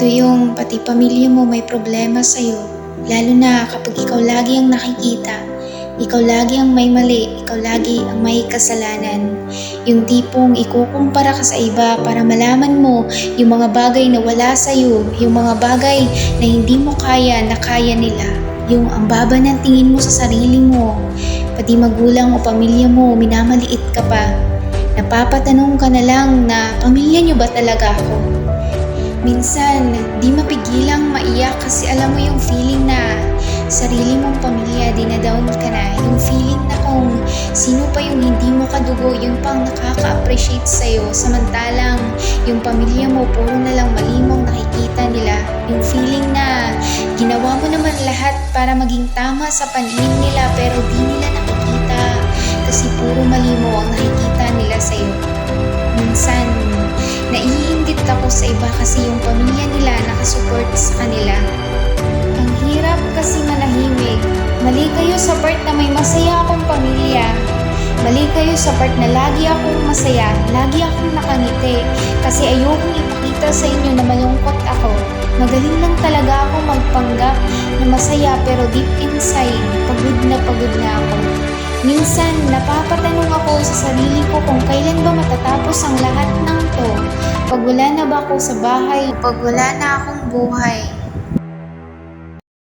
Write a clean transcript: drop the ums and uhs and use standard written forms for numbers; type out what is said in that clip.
Ito yung pati pamilya mo may problema sa'yo. Lalo na kapag ikaw lagi ang nakikita. Ikaw lagi ang may mali, ikaw lagi ang may kasalanan. Yung tipong ikukumpara ka sa iba para malaman mo yung mga bagay na wala sa'yo, yung mga bagay na hindi mo kaya na kaya nila. Yung ang baba ng tingin mo sa sarili mo, pati magulang o pamilya mo, minamaliit ka pa. Napapatanong ka na lang na pamilya niyo ba talaga ako? Minsan, di mapigilang maiyak kasi alam mo yung feeling na sarili mong pamilya, dinadown ka na. Yung feeling na kung sino pa yung hindi mo kadugo, yung pang nakaka-appreciate sa'yo. Samantalang yung pamilya mo, puro na lang mali mong nakikita nila. Yung feeling na ginawa mo naman lahat para maging tama sa paningin nila pero di nila nakikita kasi puro mali mo ang nakikita nila sa'yo. Minsan, naiinggit ako sa iba kasi yung pamilya nila nakasupport sa kanila. Ang hirap kasi manahimik. Mali kayo sa part na may masaya akong pamilya. Mali kayo sa part na lagi akong masaya, lagi akong nakangiti. Kasi ayokong ipakita sa inyo na malungkot ako. Magaling lang talaga ako magpanggap na masaya pero deep inside, pagod na ako. Minsan, napapatanong ako sa sarili ko kung kailan ba matatapos ang lahat ng to. Pag wala na ba ako sa bahay, pag wala na akong buhay.